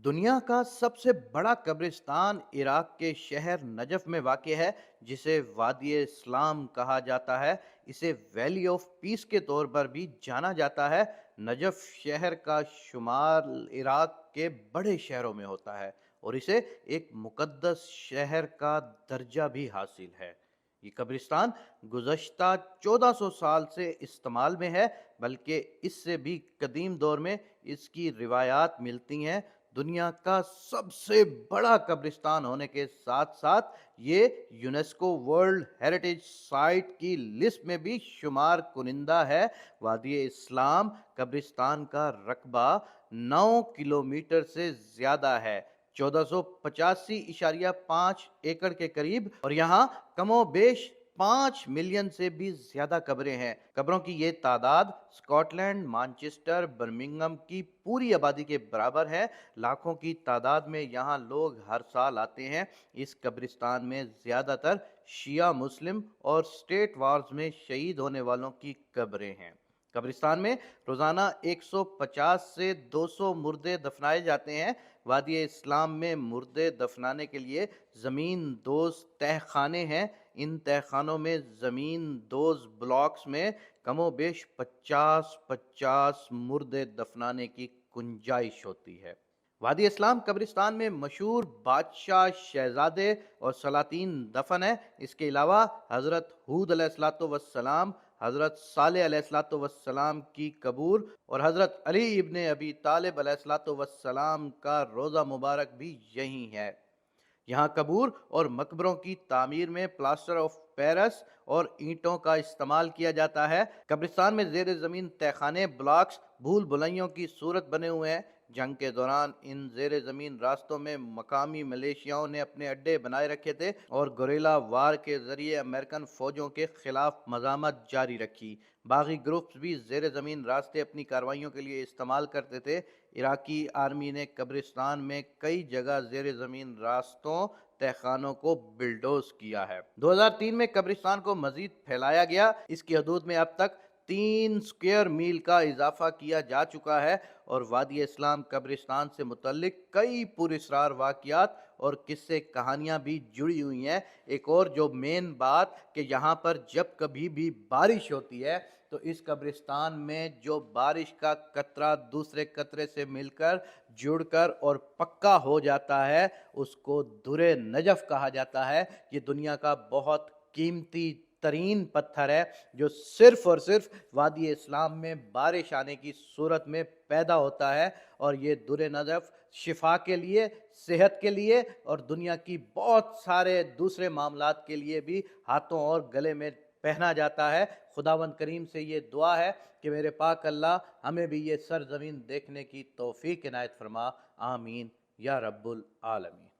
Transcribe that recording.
دنیا کا سب سے بڑا قبرستان عراق کے شہر نجف میں واقع ہے، جسے وادی اسلام کہا جاتا ہے۔ اسے ویلی آف پیس کے طور پر بھی جانا جاتا ہے۔ نجف شہر کا شمار عراق کے بڑے شہروں میں ہوتا ہے اور اسے ایک مقدس شہر کا درجہ بھی حاصل ہے۔ یہ قبرستان گزشتہ 1400 سال سے استعمال میں ہے، بلکہ اس سے بھی قدیم دور میں اس کی روایات ملتی ہیں۔ دنیا کا سب سے بڑا قبرستان ہونے کے ساتھ ساتھ یہ یونیسکو ورلڈ ہیریٹیج سائٹ کی لسٹ میں بھی شمار کنندہ ہے۔ وادی اسلام قبرستان کا رقبہ 9 کلومیٹر سے زیادہ ہے، 1485.5 ایکڑ کے قریب، اور یہاں کم و بیش 5 ملین سے بھی زیادہ قبریں ہیں۔ قبروں کی یہ تعداد اسکاٹ لینڈ، مانچسٹر، برمنگھم کی پوری آبادی کے برابر ہے۔ لاکھوں کی تعداد میں یہاں لوگ ہر سال آتے ہیں۔ اس قبرستان میں زیادہ تر شیعہ مسلم اور اسٹیٹ وارز میں شہید ہونے والوں کی قبریں ہیں۔ قبرستان میں روزانہ 150 سے 200 مردے دفنائے جاتے ہیں۔ وادی اسلام میں مردے دفنانے کے لیے زمین دوز تہ خانے ہیں۔ ان تہ خانوں میں زمین دوز بلاکس میں کم و بیش 50 مردے دفنانے کی گنجائش ہوتی ہے۔ وادی اسلام قبرستان میں مشہور بادشاہ، شہزادے اور سلاطین دفن ہیں۔ اس کے علاوہ حضرت ہود علیہ السلام، حضرت صالح علیہ السلام کی قبور اور حضرت علی ابن ابی طالب علیہ السلام کا روضہ مبارک بھی یہی ہے۔ یہاں قبور اور مقبروں کی تعمیر میں پلاسٹر آف پیرس اور اینٹوں کا استعمال کیا جاتا ہے۔ قبرستان میں زیر زمین تہ خانے بلاکس بھول بھلائیوں کی صورت بنے ہوئے ہیں۔ جنگ کے دوران ان زیر زمین راستوں میں مقامی ملیشیاؤں نے اپنے اڈے بنائے رکھے تھے اور گوریلا وار کے ذریعے امریکن فوجوں کے خلاف مزاحمت جاری رکھی۔ باغی گروپس بھی زیر زمین راستے اپنی کارروائیوں کے لیے استعمال کرتے تھے۔ عراقی آرمی نے قبرستان میں کئی جگہ زیر زمین راستوں، تہ خانوں کو بلڈوز کیا ہے۔ 2003 میں قبرستان کو مزید پھیلایا گیا۔ اس کی حدود میں اب تک 3 اسکوائر میل کا اضافہ کیا جا چکا ہے اور وادی اسلام قبرستان سے متعلق کئی پراسرار واقعات اور قصے کہانیاں بھی جڑی ہوئی ہیں۔ ایک اور جو مین بات کہ یہاں پر جب کبھی بھی بارش ہوتی ہے تو اس قبرستان میں جو بارش کا قطرہ دوسرے قطرے سے مل کر جڑ کر اور پکا ہو جاتا ہے، اس کو درِ نجف کہا جاتا ہے۔ یہ دنیا کا بہت قیمتی ترین پتھر ہے جو صرف اور صرف وادی اسلام میں بارش آنے کی صورت میں پیدا ہوتا ہے، اور یہ درِ نجف شفا کے لیے، صحت کے لیے اور دنیا کی بہت سارے دوسرے معاملات کے لیے بھی ہاتھوں اور گلے میں پہنا جاتا ہے۔ خداوند کریم سے یہ دعا ہے کہ میرے پاک اللہ ہمیں بھی یہ سرزمین دیکھنے کی توفیق عنایت فرما۔ آمین یا رب العالمین۔